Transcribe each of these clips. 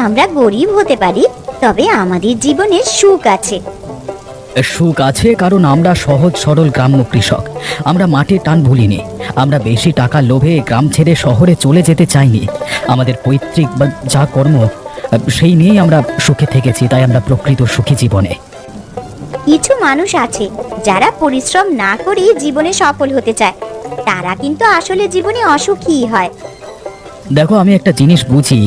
আমরা গরিব হতে পারি, তবে আমাদের জীবনে সুখ আছে। সুখ আছে কারণ আমরা সহজ সরল গ্রাম্য কৃষক। আমরা মাটির টান ভুলিনি। আমরা বেশি টাকার লোভে গ্রাম ছেড়ে শহরে চলে যেতে চাইনি। আমাদের পৈতৃক বা যা কর্ম সেই নিয়েই আমরা সুখে থেকেছি, তাই আমরা প্রকৃত সুখী জীবনে। কিছু মানুষ আছে যারা পরিশ্রম না করে জীবনে সফল হতে চায়, তারা কিন্তু আসলে জীবনে অসুখী হয়। দেখো, আমি একটা জিনিস বুঝি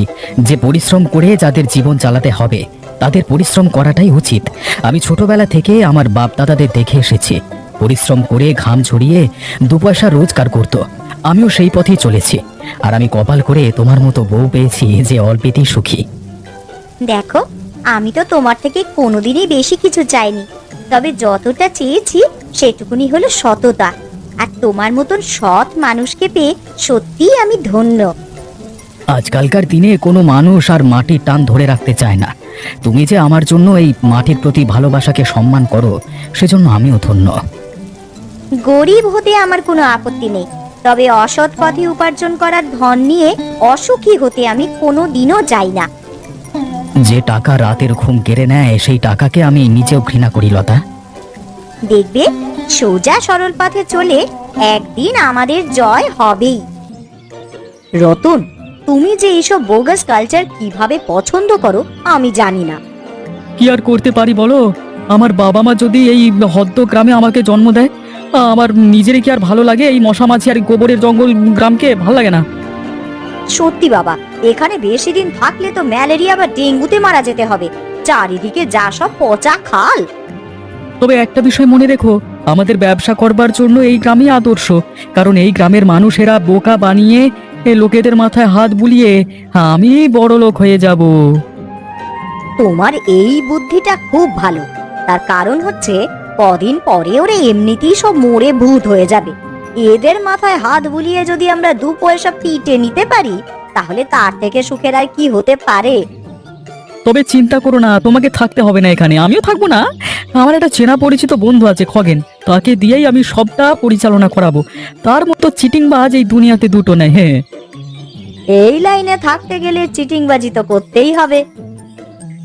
যে পরিশ্রম করে যাদের জীবন চালাতে হবে তাদের পরিশ্রম করাটাই উচিত। আমি ছোটবেলা থেকে আমার বাপ দাদাদের দেখে এসেছি, পরিশ্রম করে ঘাম ঝরিয়ে দু পয়সা রোজগার করত। আমিও সেই পথেই চলেছি, আর আমি কপাল করে তোমার মতো বউ পেয়েছি যে অল্পেতেই সুখী। দেখো, আমি তো তোমার থেকে কোনোদিনই বেশি কিছু চাইনি, তবে যতটা চেয়েছি সেটুকুনি হলো সততা। আর তোমার মতন সৎ মানুষকে পেয়ে সত্যিই আমি ধন্য। আজকালকার দিনে কোনো মানুষ আর মাটির টান ধরে রাখতে চায় না। তুমি যে আমার জন্য এই মাটির প্রতি ভালোবাসাকে সম্মান করো, সেজন্য আমিও ধন্য। গরিব হতে আমার কোনো আপত্তি নেই, তবে অসৎ পথে উপার্জন করার ধন নিয়ে অসুখী হতে আমি কোনো দিনও যাই না। যে টাকা রাতের ঘুম কেড়ে নেয় সেই টাকাকে আমি নিজেও ঘৃণা করি লতা। দেখবে, সোজা সরল পথে চলে একদিন আমাদের জয় হবেই। রতন, তুমি যে এইসব বোগাস কালচার কিভাবে পছন্দ করো আমি জানি না। কি আর করতে পারি বলো? আমার বাবা মা যদি এই হদ্দ গ্রামে আমাকে জন্ম দেয়, আমার নিজেরই কি আর ভালো লাগে? এই মশা মাছি আর গোবরের জঙ্গল গ্রামকে ভালো লাগে না। সত্যি বাবা, এখানে বেশি দিন থাকলে তো ম্যালেরিয়া বা ডেঙ্গুতে মারা যেতে হবে। চারিদিকে যা সব পচা খাল। তবে একটা বিষয় মনে রেখো, আমাদের ব্যবসা করবার জন্য এই গ্রামই আদর্শ। কারণ এই গ্রামের মানুষেরা বোকা বানিয়ে লোকেদের মাথায় হাত বুলিয়ে আমি বড় লোক হয়ে যাব। তোমার এই বুদ্ধিটা খুব ভালো। তার কারণ হচ্ছে কদিন পরে ওরা এমনিতেই সব মরে ভূত হয়ে যাবে। এদের মাথায় হাত বুলিয়ে যদি আমরা দু পয়সা পিটে নিতে পারি, তাহলে তার থেকে সুখের আর কি হতে পারে? তবে চিন্তা করো না, তোমাকে থাকতে হবে না এখানে, আমিও থাকবো না। আমার একটা চেনা পরিচিত বন্ধু আছে খগেন, তাকে দিয়েই আমি সবটা পরিচালনা করাবো। তার মতো চিটিংবাজ এই দুনিয়াতে দুটো নেই। হ্যাঁ, এই লাইনে থাকতে গেলে চিটিংবাজি তো করতেই হবে।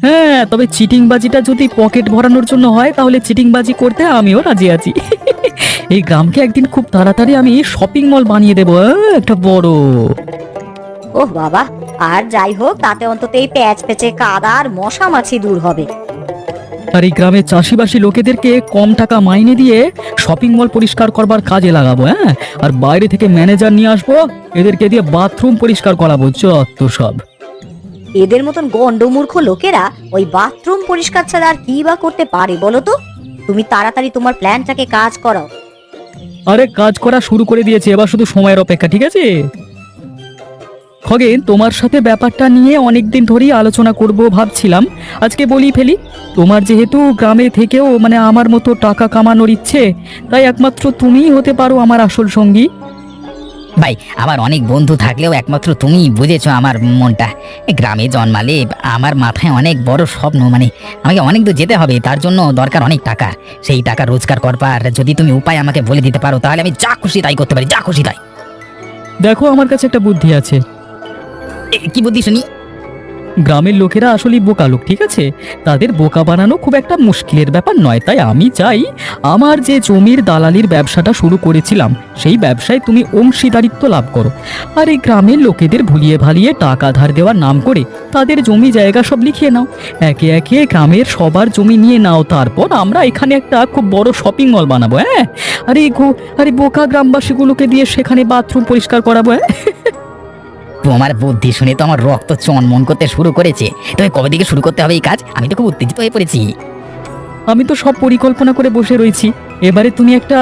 হ্যাঁ, তবে চিটিংবাজিটা যদি পকেট ভরানোর জন্য হয় তাহলে চিটিংবাজি করতে আমিও রাজি আছি। এই গ্রামকে একদিন খুব তাড়াতাড়ি আমি শপিং মল বানিয়ে দেবো, একটা বড়। ওহ বাবা, আর যাই হোক, তাতে অন্তত এই প্যাচ পেচে কাদা আর মশা মাছি দূর হবে। আর এই গ্রামের চাষিবাসী লোকেদেরকে কম টাকা মাইনে দিয়ে শপিং মল পরিষ্কার করবার কাজে লাগাবো। হ্যাঁ, আর বাইরে থেকে ম্যানেজার নিয়ে আসবো, এদেরকে দিয়ে বাথরুম পরিষ্কার করাবো। যত সব এদের মতন গন্ডমূর্খ লোকেরা ওই বাথরুম পরিষ্কার ছাড়া আর কি বা করতে পারে বলো তো? তুমি তাড়াতাড়ি তোমার প্ল্যানটাকে কাজ করো। আরে কাজ করা শুরু করে দিয়েছে, এবার শুধু সময়ের অপেক্ষা, ঠিক আছে? খগেন, তোমার সাথে ব্যাপারটা নিয়ে অনেকদিন ধরেই আলোচনা করব ভাবছিলাম, আজকে বলি ফেলি। তোমার যেহেতু গ্রামে থেকেও মানে আমার মতো টাকা কামানোর ইচ্ছে, তাই একমাত্র তুমিই হতে পারো আমার আসল সঙ্গী। ভাই, আমার অনেক বন্ধু থাকলেও একমাত্র তুমিই বুঝেছো আমার মনটা। গ্রামে জন্মালে আমার মাথায় অনেক বড় স্বপ্ন, মানে আমাকে অনেক দূর যেতে হবে, তার জন্য দরকার অনেক টাকা। সেই টাকা রোজগার করবার যদি তুমি উপায় আমাকে বলে দিতে পারো, তাহলে আমি যা খুশি তাই করতে পারি, যা খুশি তাই। দেখো, আমার কাছে একটা বুদ্ধি আছে। কি বুদ্ধি শুনি? গ্রামের লোকেরা আসলেই বোকা লোক, ঠিক আছে? তাদের বোকা বানানো খুব একটা মুশকিলের ব্যাপার নয়। তাই আমি চাই আমার যে জমির দালালির ব্যবসাটা শুরু করেছিলাম সেই ব্যবসায় তুমি অংশীদারিত্ব লাভ করো। আর এই গ্রামের লোকেদের ভুলিয়ে ভালিয়ে টাকা ধার দেওয়ার নাম করে তাদের জমি জায়গা সব লিখিয়ে নাও। একে একে গ্রামের সবার জমি নিয়ে নাও, তারপর আমরা এখানে একটা খুব বড় শপিং মল বানাবো। হ্যাঁ, আরে বোকা গ্রামবাসীগুলোকে দিয়ে সেখানে বাথরুম পরিষ্কার করাবো। হ্যাঁ, তোমার বুদ্ধি শুনে তো আমার রক্ত চনমন করতে শুরু করেছে। তবে কবে থেকে শুরু করতে হবে এই কাজ? আমি তো খুব উত্তেজিত হয়ে পড়েছি। আমি তো সব পরিকল্পনা করে বসে রয়েছি। এবারে তুমি একটা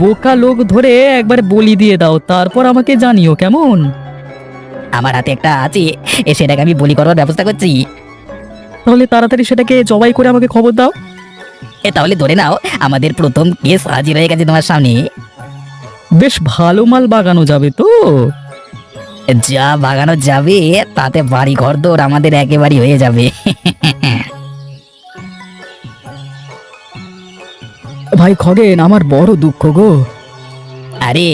বোকা লোক ধরে একবারে বলি দিয়ে দাও, তারপর আমাকে জানিও, কেমন? আমার হাতে একটা আছে, সেটাকে আমি বলি করার ব্যবস্থা করছি। তাহলে তাড়াতাড়ি সেটাকে জবাই করে আমাকে খবর দাও। তাহলে ধরে নাও আমাদের প্রথম কেস হাজির হয়ে গেছে তোমার সামনে। বেশ ভালো মাল বাগানো যাবে তো? যা বাগানো যাবে তাতে বাড়ি ঘর দৌড় আমাদের একেবারে হয়ে যাবে। ভাই খগেন, আমার বড় দুঃখ গো। আরে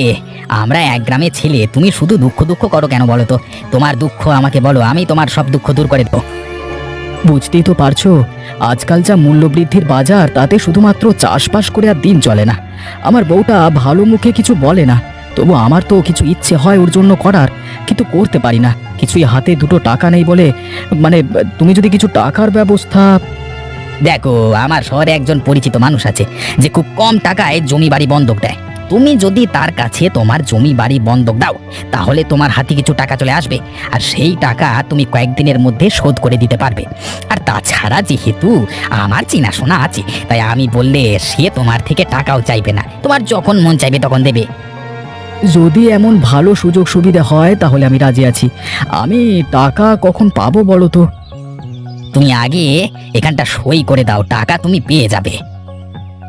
আমরা এক গ্রামের ছেলে, তুমি শুধু দুঃখ দুঃখ করো কেন বলো তো? তোমার দুঃখ আমাকে বলো, আমি তোমার সব দুঃখ দূর করে দেবো। বুঝতেই তো পারছো, আজকাল যা মূল্যবৃদ্ধির বাজার, তাতে শুধুমাত্র চাষবাস করে আর দিন চলে না। আমার বউটা ভালো মুখে কিছু বলে না, তবু আমার তো কিছু ইচ্ছে হয় ওর জন্য করার, কিন্তু করতে পারি না। কিছুই হাতে দুটো টাকা নেই বলে, মানে তুমি যদি কিছু টাকার ব্যবস্থা। দেখো, আমার শহরে একজন পরিচিত মানুষ আছে যে খুব কম টাকায় জমি বাড়ি বন্ধক দেয়। তুমি যদি তার কাছে তোমার জমি বাড়ি বন্ধক দাও, তাহলে তোমার হাতে কিছু টাকা চলে আসবে, আর সেই টাকা তুমি কয়েকদিনের মধ্যে শোধ করে দিতে পারবে। আর তাছাড়া যেহেতু আমার চেনাশোনা আছে, তাই আমি বললে সে তোমার থেকে টাকাও চাইবে না, তোমার যখন মন চাইবে তখন দেবে। যদি এমন ভালো সুযোগ সুবিধা হয় তাহলে আমি রাজি আছি। আমি টাকা কখন পাবো বলো তো? তুমি আগে এখানটা সই করে দাও, টাকা তুমি পেয়ে যাবে।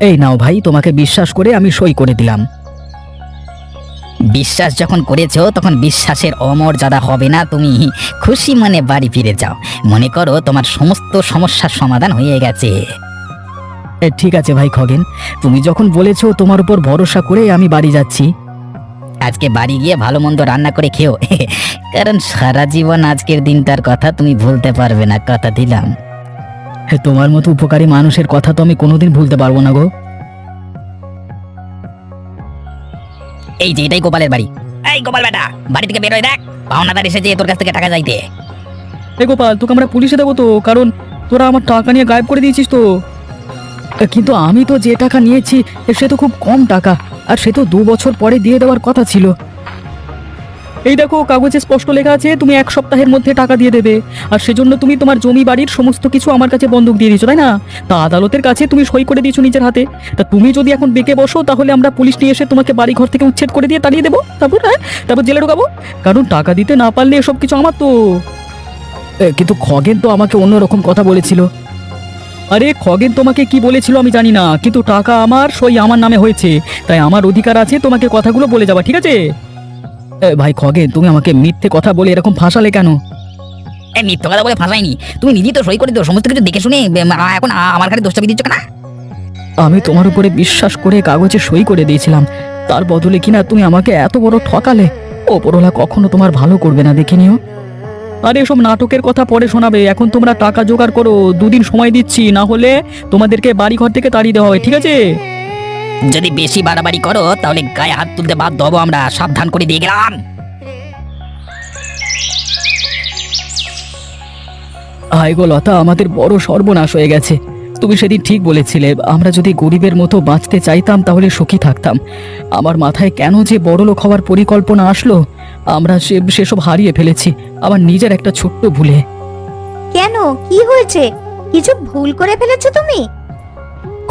এই নাও ভাই, তোমাকে বিশ্বাস করে আমি সই করে দিলাম। বিশ্বাস যখন করেছো, তখন বিশ্বাসের অমর্যাদা হবে না। তুমি খুশি মনে বাড়ি ফিরে যাও, মনে করো তোমার সমস্ত সমস্যার সমাধান হয়ে গেছে। ঠিক আছে ভাই খগেন, তুমি যখন বলেছো তোমার উপর ভরসা করে আমি বাড়ি যাচ্ছি। আজকে বাড়ি গিয়ে ভালো মন্দ রান্না করে খেও, কারণ সারা জীবন আজকের দিনটার কথা তুমি ভুলতে পারবে না, কথা দিলাম। তোমার মতো উপকারী মানুষের কথা তো আমি কোনোদিন ভুলতে পারবো না গো। এই যে এটাই গোপালের বাড়ি। এই গোপাল বেটা, বাড়ি থেকে বেরোয় দেখ, পাওনাদার এসেছে তোর কাছ থেকে টাকা চাইতে। এই গোপাল, তোকে আমরা পুলিশে দেবো তো, কারণ তোরা আমার টাকা নিয়ে গায়েব করে দিয়েছিস তো। কিন্তু আমি তো যে টাকা নিয়েছি সে তো খুব কম টাকা, আর সে তো 2 বছর পরে দিয়ে দেওয়ার কথা ছিল। এই দেখো, কাগজে স্পষ্ট লেখা আছে তুমি 1 সপ্তাহের মধ্যে টাকা দিয়ে দেবে, আর সেজন্য তুমি তোমার জমি বাড়ির সমস্ত কিছু আমার কাছে বন্ধক দিয়ে দিয়েছো, তাই না? তা আদালতের কাছে তুমি সই করে দিয়েছো নিজের হাতে। তা তুমি যদি এখন বেঁকে বসো, তাহলে আমরা পুলিশ নিয়ে এসে তোমাকে বাড়ি ঘর থেকে উচ্ছেদ করে দিয়ে তাড়িয়ে দেবো, তারপর জেলে ঢোকাবো, কারণ টাকা দিতে না পারলে এসব কিছু আমার তো। কিন্তু খগেন তো আমাকে অন্যরকম কথা বলেছিল। আরে খগেন তোমাকে কি বলেছিল আমি জানি না, কিন্তু টাকা আমার, সই আমার নামে হয়েছে, তাই আমার অধিকার আছে তোমাকে কথাগুলো বলে যাওয়া, ঠিক আছে? ভাই খগেন, তুমি আমাকে মিথ্যে কথা বলে এরকম ফাঁসালে কেন? এই মিথ্যা কথা বলে ফাঁসাইনি, তুমি নিজেই তো সই করে দিও সমস্ত কিছু দেখে শুনে, এখন আমার কাছে দোষ চাপিয়ে দিচ্ছ কেন? আমি তোমার উপরে বিশ্বাস করে কাগজে সই করে দিয়েছিলাম, তার বদলে কিনা তুমি আমাকে এত বড় ঠকালে। ওপরওয়ালা কখনো তোমার ভালো করবে না, দেখে নিও। আরে এসব নাটকের কথা পরে শোনাবে, এখন তোমরা টাকা জোগাড় করো, 2 দিন সময় দিচ্ছি, না হলে তোমাদেরকে বাড়ি ঘর থেকে তাড়িয়ে দেওয়া হবে, ঠিক আছে? যদি বেশি বাড়াবাড়ি করো তাহলে গায়ে হাত তুলতে বাধ্য হবো আমরা, সাবধান করে দিয়ে গেলাম। হায় গো লতা, আমাদের বড় সর্বনাশ হয়ে গেছে। তুমি সেদিন ঠিক বলেছিলে, আমরা যদি গরিবের মতো বাঁচতে চাইতাম তাহলে সুখী থাকতাম। আমার মাথায় কেন যে বড়লোক হওয়ার পরিকল্পনা আসলো, আমরা সেসব হারিয়ে ফেলেছি আমার নিজের একটা ছোট্ট ভুলে। কেন, কি হয়েছে? কিছু ভুল করে ফেলেছো তুমি?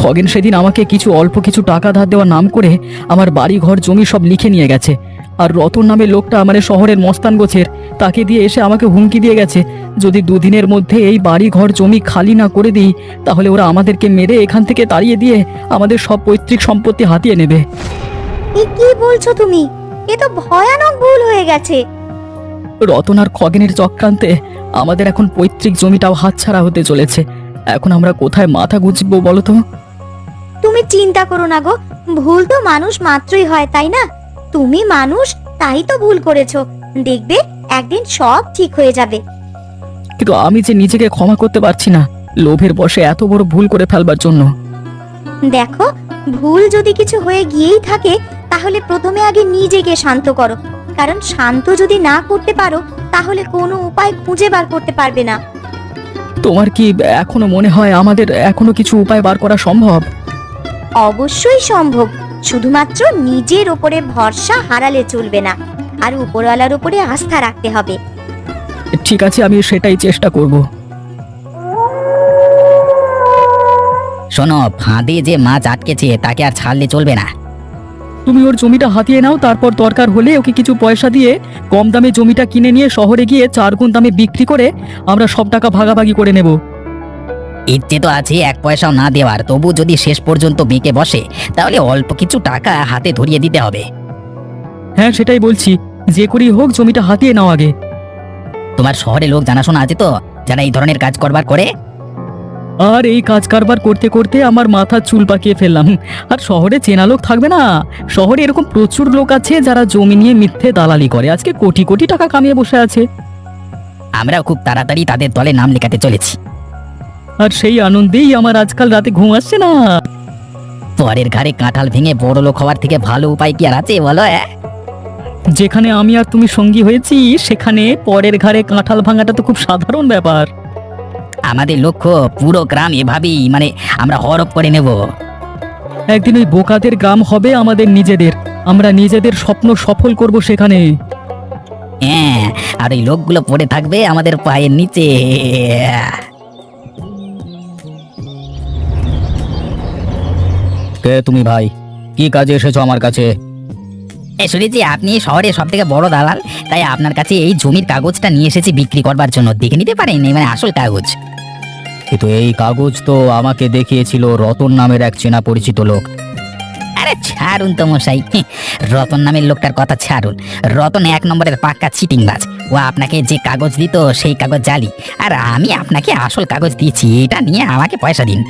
খগেন সেদিন আমাকে অল্প কিছু টাকা ধার দেওয়ার নাম করে আমার বাড়ি ঘর জমি সব লিখে নিয়ে গেছে, আর রতন নামের লোকটা মানে শহরের মস্তান গোছের, তাকে দিয়ে এসে আমাকে হুমকি দিয়ে গেছে, যদি 2 দিনের মধ্যে এই বাড়ি ঘর জমি খালি না করে দিই, তাহলে ওরা আমাদেরকে মেরে এখান থেকে তাড়িয়ে দিয়ে আমাদের সব পৈতৃক সম্পত্তি হাতিয়ে নেবে। এ কি বলছো তুমি? এ তো ভয়ানক ভুল হয়ে গেছে। রতন আর খগেনের চক্রান্তে আমাদের এখন পৈতৃক জমিটাও হাতছাড়া হতে চলেছে। এখন আমরা কোথায় মাথা গুঁজবো বলো তো? তুমি চিন্তা করো না গো, ভুল তো মানুষ মাত্রই হয়, তাই না? তুমি মানুষ, তাই তো ভুল করেছো। দেখবে একদিন সব ঠিক হয়ে যাবে। কিন্তু আমি যে নিজেকে ক্ষমা করতে পারছি না, লোভের বশে এত বড় ভুল করে ফেলবার জন্য। দেখো, ভুল যদি কিছু হয়ে গিয়েই থাকে, তাহলে প্রথমে আগে নিজেকে শান্ত করো, কারণ শান্ত যদি না করতে পারো তাহলে কোনো উপায় খুঁজে বার করতে পারবে না। তোমার কি এখনো মনে হয় আমাদের এখনো কিছু উপায় বার করা সম্ভব? অবশ্যই সম্ভব, শুধুমাত্র নিজের ওপরে ভরসা হারালে চলবে না, আর উপরওয়ালার উপরে আস্থা রাখতে হবে। ঠিক আছে, আমি সেটাই চেষ্টা করব। শোনো, ফাঁদে যে মাছ আটকেছে তাকে আর ছাড়লে চলবে না। তুমি ওর জমিটা হাতিয়ে নাও, তারপর দরকার হলে ওকে কিছু পয়সা দিয়ে কম দামে জমিটা কিনে নিয়ে শহরে গিয়ে 4 গুণ দামে বিক্রি করে আমরা সব টাকা ভাগাভাগি করে নেব। ইচ্ছে তো আছে 1 পয়সাও না দেওয়ার, তবু যদি শেষ পর্যন্ত বেঁকে বসে তাহলে অল্প কিছু টাকা হাতে ধরিয়ে দিতে হবে। হ্যাঁ সেটাই বলছি, যে করেই হোক জমিটা হাতিয়ে নাও আগে। তোমার শহরে লোক জানাশোনা আছে তো, যারা এই ধরনের কাজ করবার করে? আর এই কাজ কারবার করতে করতে আমার মাথার চুল পাকিয়ে ফেললাম। আর শহরে চেনা লোক থাকবে না? শহরে এরকম প্রচুর লোক আছে যারা জমি নিয়ে মিথ্যে দালালি করে, আজকে কোটি কোটি টাকা কামিয়ে বসে আছে। আমরাও খুব তাড়াতাড়ি তাদের দলে নাম লেখাতে চলেছি। আর সেই আনন্দেই আমার আজকাল রাতে ঘুম আসছে না। পরের ঘাড়ে কাঁঠাল ভেঙে বড় লোক হওয়ার থেকে ভালো উপায় কি আর আছে বলো? যেখানে আমি আর তুমি সঙ্গী হয়েছি সেখানে পরের ঘাড়ে কাঁঠাল ভাঙাটা তো খুব সাধারণ ব্যাপার। আমাদের লক্ষ্য পুরো গ্রাম এভাবেই আমরা হরপ করে নেব। একদিন ওই বোকাদের গ্রাম হবে আমাদের নিজেদের, আমরা নিজেদের স্বপ্ন সফল করব সেখানে। হ্যাঁ, আর ওই লোকগুলো পড়ে থাকবে আমাদের পায়ের নিচে। কে তুমি ভাই? কি কাজে এসেছো আমার কাছে? শুনেছি আপনি শহরে সব থেকে বড় দালাল, তাই আপনার কাছে এই জমির কাগজটা নিয়ে এসেছি বিক্রি করবার জন্য। দেখে নিতে পারেন, আসল কাগজ। কিন্তু এই কাগজ তো আমাকে দেখিয়েছিল রতন নামের এক চেনা পরিচিত লোক। আরে ছাড়ুন তো মশাই, রতন নামের লোকটার কথা ছাড়ুন। রতন 1 নম্বরের পাক্কা চিটিংবাজ। ও আপনাকে যে কাগজ দিত সেই কাগজ জালি, আর আমি আপনাকে আসল কাগজ দিয়েছি। এটা নিয়ে আমাকে পয়সা দিন।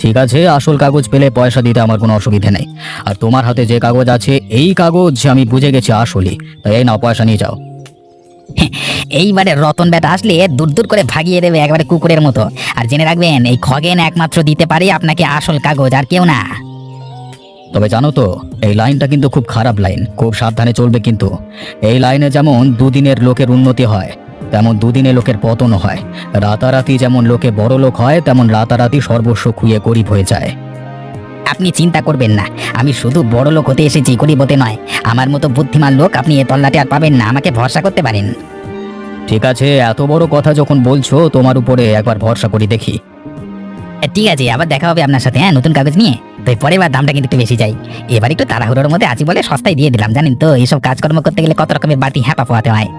ঠিক আছে, আসল কাগজ পেলে পয়সা দিতে আমার কোনো অসুবিধা নেই। আর তোমার হাতে যে কাগজ আছে এই কাগজ আমি বুঝে গেছি আসলই, তাই এই নাও, পয়সা নিয়ে যাও। এইবারে রতন বেটা আসলে দূর দূর করে ভাগিয়ে দেবে একবারে কুকুরের মতো। আর জেনে রাখবেন, এই খগেন একমাত্র দিতে পারে আপনাকে আসল কাগজ, আর কেউ না। তবে জানো তো, এই লাইনটা কিন্তু খুব খারাপ লাইন, খুব সাবধানে চলবে কিন্তু। এই লাইনে যেমন দুদিনের লোকের উন্নতি হয়, তেমন দুদিনে লোকের পতনও হয়। রাতারাতি যেমন লোকে বড় লোক হয়, তেমন রাতারাতি সর্বস্ব খুইয়ে গরিব হয়ে যায়। আপনি চিন্তা করবেন না, আমি শুধু বড় লোক হতে এসেছি, গরিব হতে নয়। আমার মতো বুদ্ধিমান লোক আপনি এ তল্লাটে আর পাবেন না, আমাকে ভরসা করতে পারেন। ঠিক আছে, এত বড় কথা যখন বলছো, তোমার উপরে একবার ভরসা করি দেখি। ঠিক আছে, আবার দেখা হবে আপনার সাথে, হ্যাঁ, নতুন কাগজ নিয়ে। তো পরের বার দামটা কিন্তু একটু বেশি চাই। এবার একটু তাড়াহুড়োর মধ্যে আছি বলে সস্তায় দিয়ে দিলাম। জানেন তো, এইসব কাজকর্ম করতে গেলে কত রকমের বাটি হ্যাপা পোহাতে হয়।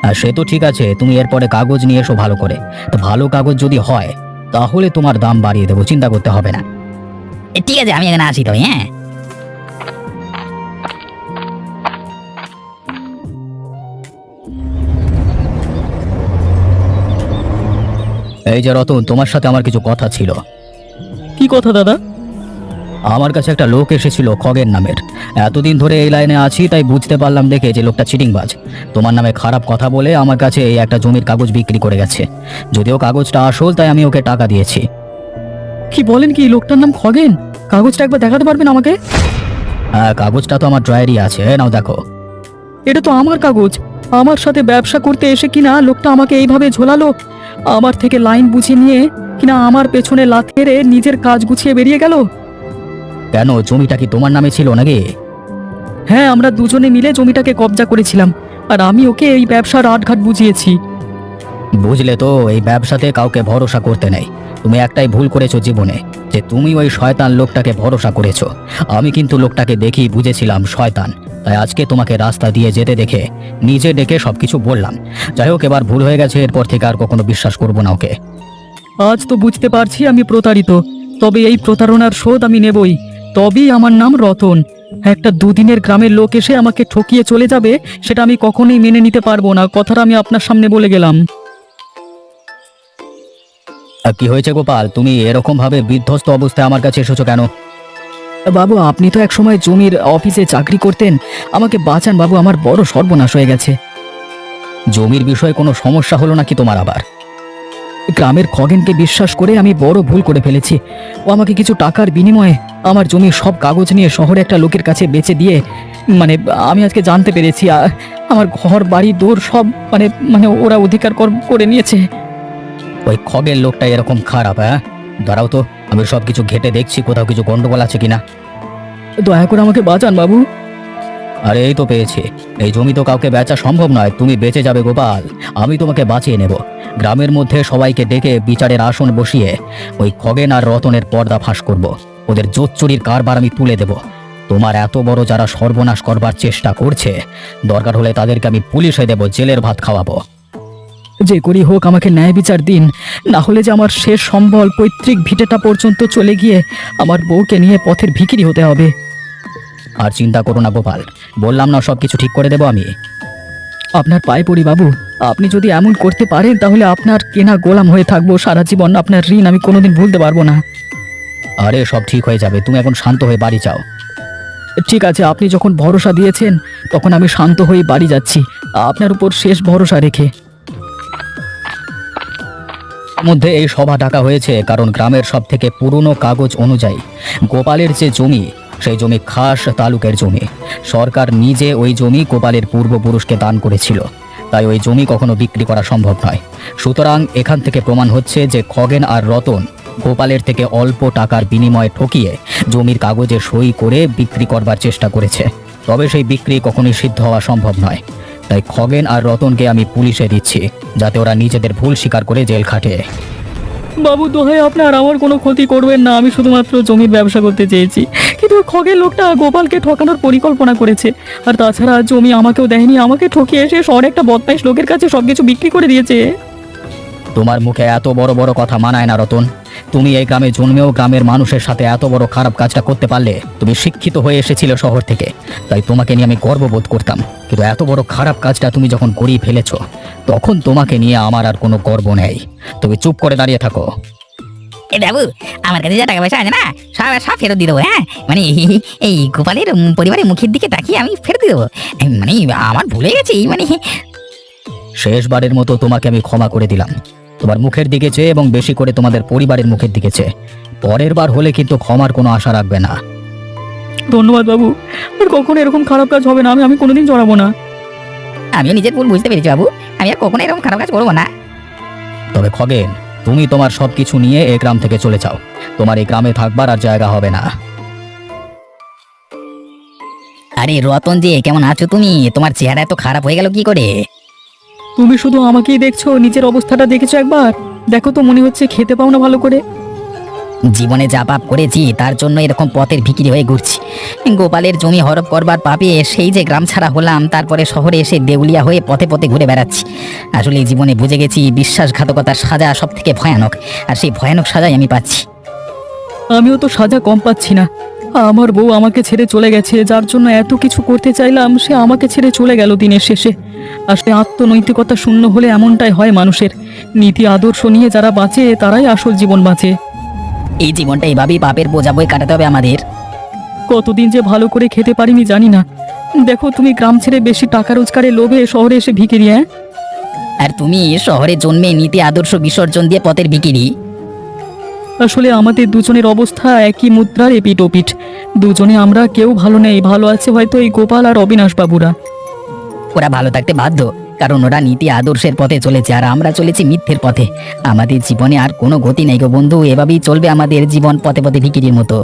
আর সে তো ঠিক আছে, তুমি এরপরে কাগজ নিয়ে এসো ভালো করে। তো ভালো কাগজ যদি হয় তাহলে তোমার দাম বাড়িয়ে দেবো, চিন্তা করতে হবে না। ঠিক আছে, আমি এখানে আসি তবে, হ্যাঁ। এই যে রতন, তোমার সাথে আমার কিছু কথা ছিল। কি কথা দাদা? আমার কাছে একটা লোক এসেছিল খগেন নামের। এতদিন ধরে এই লাইনে আছি তাই বুঝতে পারলাম দেখে যে লোকটা চিটিংবাজ। তোমার নামে খারাপ কথা বলে আমার কাছে এই একটা জমির কাগজ বিক্রি করে গেছে। যদিও কাগজটা আসল, তাই আমি ওকে টাকা দিয়েছি। কি বলেন? কি লোকটার নাম খগেন? কাগজটা একবার দেখাতে পারবেন আমাকে? হ্যাঁ, কাগজটা তো আমার ড্রয়ারই আছে, নাও দেখো। এটা তো আমার কাগজ। আমার সাথে ব্যবসা করতে এসে কিনা লোকটা আমাকে এইভাবে ঝোলালো। আমার থেকে লাইন বুঝে নিয়ে কিনা আমার পেছনে লাথ মেরে নিজের কাজ গুছিয়ে বেরিয়ে গেল। কেন, জমিটা কি তোমার নামে ছিল নাকি? হ্যাঁ, আমরা দুজনে মিলে জমিটাকে কবজা করেছিলাম, আর আমি ওকে এই ব্যবসার আটঘাট বুঝিয়েছি। বুঝলে তো, এই ব্যবসাতে কাউকে ভরসা করতে নেই। তুমি একটাই ভুল করেছো জীবনে, যে তুমি ওই শয়তান লোকটাকে ভরসা করেছো। আমি কিন্তু লোকটাকে দেখি বুঝেছিলাম শয়তান, তাই আজকে তোমাকে রাস্তা দিয়ে যেতে দেখে নিজে ডেকে সবকিছু বললাম। যাই হোক, এবার ভুল হয়ে গেছে, এরপর থেকে আর কখনো বিশ্বাস করবো না ওকে। আজ তো বুঝতে পারছি আমি প্রতারিত, তবে এই প্রতারণার শোধ আমি নেবই। তবেই আমার নাম রতন। একটা দুদিনের গ্রামের লোক এসে আমাকে ঠকিয়ে চলে যাবে, সেটা আমি কখনোই মেনে নিতে পারবো না। কথাটা আমি আপনার সামনে বলে গেলাম। কি হয়েছে গোপাল, তুমি এরকম ভাবে বিধ্বস্ত অবস্থায় আমার কাছে এসেছো কেন? বাবু, আপনি তো একসময় জমির অফিসে চাকরি করতেন, আমাকে বাঁচান বাবু, আমার বড় সর্বনাশ হয়ে গেছে। জমির বিষয়ে কোনো সমস্যা হলো নাকি তোমার আবার? গ্রামের খগেনকে বিশ্বাস করে আমি বড় ভুল করে ফেলেছি। ও আমাকে কিছু টাকার বিনিময়ে আমার জমির সব কাগজ নিয়ে শহরে একটা লোকের কাছে বেচে দিয়ে, আমি আজকে জানতে পেরেছি আমার ঘর বাড়ি দৌড় সব ওরা অধিকার করে নিয়েছে। ওই খগের লোকটা এরকম খারাপ? হ্যাঁ, দাঁড়াও তো, আমি সব কিছু ঘেটে দেখছি কোথাও কিছু গন্ডগোল আছে কিনা। দয়া করে আমাকে বাঁচান বাবু। আরে এই তো পেয়েছি। এই জমি তো কাউকে বেচা সম্ভব নয়, তুমি বেঁচে যাবে গোপাল। আমি তোমাকে বাঁচিয়ে নেব। গ্রামের মধ্যে সবাইকে ডেকে বিচারের আসন বসিয়ে ওই খগেন আর রতনের পর্দা ফাঁস করব। ওদের জোচ্চুরির কারবার আমি তুলে দেব। তোমার এত বড় যারা সর্বনাশ করবার চেষ্টা করছে, দরকার হলে তাদেরকে আমি পুলিশে দেব, জেলের ভাত খাওয়াবো। যে করি হোক আমাকে ন্যায় বিচার দিন, না হলে যে আমার শেষ সম্বল পৈতৃক ভিটেটা পর্যন্ত চলে গিয়ে আমার বউকে নিয়ে পথের ভিখিরি হতে হবে। আর চিন্তা করো না গোপাল, বললাম না সব কিছু ঠিক করে দেব আমি। আপনার পায়ে পড়ি বাবু, আপনি যদি এমন করতে পারেন তাহলে আপনার কেনা গোলাম হয়ে থাকবো সারা জীবন। আপনার ঋণ আমি কোনোদিন ভুলতে পারবো না। আরে সব ঠিক হয়ে যাবে, তুমি এখন শান্ত হয়ে বাড়ি যাও। ঠিক আছে, আপনি যখন ভরসা দিয়েছেন তখন আমি শান্ত হয়ে বাড়ি যাচ্ছি, আপনার উপর শেষ ভরসা রেখে। মধ্যে এই সভা ডাকা হয়েছে কারণ গ্রামের সব থেকে পুরনো কাগজ অনুযায়ী গোপালের যে জমি, সেই জমি খাস তালুকের জমি। সরকার নিজে ওই জমি গোপালের পূর্বপুরুষকে দান করেছিল, তাই ওই জমি কখনো বিক্রি করা সম্ভব নয়। সুতরাং এখান থেকে প্রমাণ হচ্ছে যে খগেন আর রতন গোপালের থেকে অল্প টাকার বিনিময়ে ঠকিয়ে জমির কাগজে সই করে বিক্রি করবার চেষ্টা করেছে। তবে সেই বিক্রি কখনোই সিদ্ধ হওয়া সম্ভব নয়। তাই খগেন আর রতনকে আমি পুলিশে দিচ্ছি, যাতে ওরা নিজেদের ভুল স্বীকার করে জেল খাটে। বাবু দোহাই আপনার, আমার কোনো ক্ষতি করবেন না, আমি শুধুমাত্র জমির ব্যবসা করতে চেয়েছি। কিন্তু খগের লোকটা গোপালকে ঠকানোর পরিকল্পনা করেছে, আর তাছাড়া জমি আমাকেও দেয়নি, আমাকে ঠকিয়ে এসে শহরে একটা বদমাইশ লোকের কাছে সবকিছু বিক্রি করে দিয়েছে। তোমার মুখে এত বড় বড় কথা মানায় না রতন। তুমি এই গ্রামে জন্মেও গ্রামের মানুষের সাথে এত বড় খারাপ কাজটা করতে পারলে। তুমি শিক্ষিত হয়ে এসেছিলে শহর থেকে, তাই তোমাকে নিয়ে আমি গর্ববোধ করতাম। কিন্তু এত বড় খারাপ কাজটা তুমি যখন করিয়ে ফেলেছো, তখন তোমাকে নিয়ে আমার আর কোনো গর্ব নেই। তুমি চুপ করে দাঁড়িয়ে থাকো। এ বাবু, আমার কাছে যা টাকা পয়সা আছে না, সব সব ফেরত দিয়ে দেবো। হ্যাঁ, মানে এই গোপালের পরিবারের মুখের দিকে তাকিয়ে আমি ফেরত দিয়ে দেবো। মানে আমার ভুলে গেছি, মানে শেষবারের মতো তোমাকে আমি ক্ষমা করে দিলাম। তোমার মুখের দিকে চেয়ে এবং বেশি করে তোমাদের পরিবারের মুখের দিকে চেয়ে। পরের বার হলে কিন্তু ক্ষমার কোনো আশা রাখবে না। ধন্যবাদ বাবু, আর কখনো এরকম খারাপ কাজ হবে না, আমি কোনোদিন জড়াবো না। আমিও নিজের ভুল বুঝতে পেরেছি বাবু, আমি আর কখনো এরকম খারাপ কাজ করবো না। তবে খগেন, তুমি তোমার সবকিছু নিয়ে এই গ্রাম থেকে চলে যাও। তোমার এই গ্রামে থাকবার আর জায়গা হবে না। আরে রতন যে, কেমন আছো তুমি? তোমার চেহারা এত খারাপ হয়ে গেল কি করে? তুমি শুধু আমাকেই দেখছো, নিজের অবস্থাটা দেখেছো একবার? দেখো তো, মনে হচ্ছে খেতে পাও না ভালো করে। জীবনে যা পাপ করেছি তার জন্য এরকম পথের ভিখিরি হয়ে ঘুরছি। গোপালের জমি হরপ করবার পাপে সেই যে গ্রাম ছাড়া হলাম, তারপরে শহরে এসে দেউলিয়া হয়ে পথে পথে ঘুরে বেড়াচ্ছি। আসলে এই জীবনে বুঝে গেছি বিশ্বাসঘাতকতার সাজা সব থেকে ভয়ানক, আর সেই ভয়ানক সাজাই আমি পাচ্ছি। আমিও তো সাজা কম পাচ্ছি না। আমার বউ আমাকে ছেড়ে চলে গেছে, যার জন্য এত কিছু করতে চাইলাম সে আমাকে ছেড়ে চলে গেল দিনের শেষে। আসলে আত্মনৈতিকতা শূন্য হলে এমনটাই হয় মানুষের। নীতি আদর্শ নিয়ে যারা বাঁচে তারাই আসল জীবন বাঁচে। এই জীবনটা এইভাবেই পাপের বোঝা বয়ে কাটাতে হবে আমাদের। কতদিন যে ভালো করে খেতে পারিনি জানি না। দেখো, তুমি গ্রাম ছেড়ে বেশি টাকা রোজগারের লোভে শহরে এসে ভিখিরি। হ্যাঁ, আর তুমি শহরে জন্মে নীতি আদর্শ বিসর্জন দিয়ে পথের ভিখিরি। আসলে আমাদের দুজনের অবস্থা একই মুদ্রার এপিঠ ওপিঠ। দুজনে আমরা কেউ ভালো নেই, ভালো আছে হয়তো এই গোপাল আর অবিনাশ বাবুরা। ওরা ভালো থাকতে বাধ্য, কারণ ওরা নীতি আদর্শের পথে চলেছে আর আমরা চলেছি মিথ্যের পথে। আমাদের জীবনে আর কোনো গতি নেই গো বন্ধু, এভাবেই চলবে আমাদের জীবন পথে পথে ভিখিরির মতো।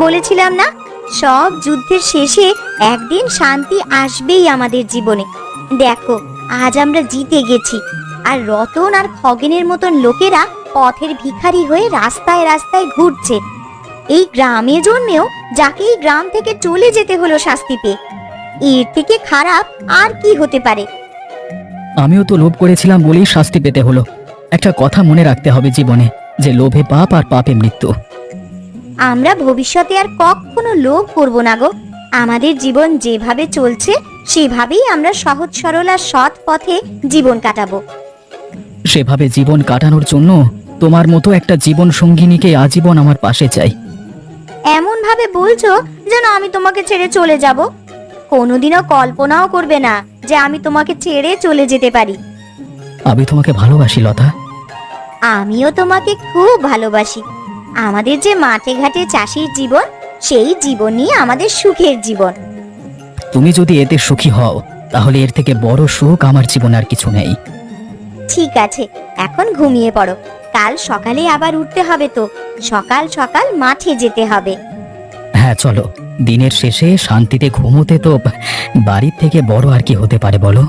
বলেছিলাম না, সব যুদ্ধের শেষে একদিন শান্তি আসবেই আমাদের জীবনে। দেখো, আজ আমরা জিতে গেছি, আর রতন আর খগেনের মতন লোকেরা পথের ভিখারি হয়ে রাস্তায় রাস্তায় ঘুরছে। এই গ্রামে জন্মেও যাকে এই গ্রাম থেকে চলে যেতে হলো শাস্তি পেয়ে, এর থেকে খারাপ আর কি হতে পারে? আমিও তো লোভ করেছিলাম বলেই শাস্তি পেতে হলো। একটা কথা মনে রাখতে হবে জীবনে, যে লোভে পাপ আর পাপে মৃত্যু। আমরা ভবিষ্যতে আর কখনো লোভ করব না গো। আমাদের জীবন যেভাবে চলছে সেভাবেই আমরা সহজ সরল আর সৎ পথে জীবন কাটাবো। সেভাবে জীবন কাটানোর জন্য তোমার মতো একটা জীবন সঙ্গিনীকে আজীবন আমার পাশে চাই। এমন ভাবে বলছো যেন আমি তোমাকে ছেড়ে চলে যাব। কোনোদিনও কল্পনাও করবে না যে আমি তোমাকে ছেড়ে চলে যেতে পারি। আমি তোমাকে ভালোবাসি লতা। আমিও তোমাকে খুব ভালোবাসি। আমাদের যে মাঠে ঘাটে চাষির জীবন, সেই জীবনই আমাদের সুখের জীবন। তুমি যদি এতে সুখী হও, তাহলে এর থেকে বড় সুখ আমার জীবনে আর কিছু নেই। ঠিক আছে, এখন ঘুমিয়ে পড়ো। কাল সকালে আবার উঠতে হবে তো, সকাল সকাল মাঠে যেতে হবে। হ্যাঁ চলো, দিনের শেষে শান্তিতে ঘুমোতে তো বাড়ির থেকে বড় আর কি হতে পারে বলো।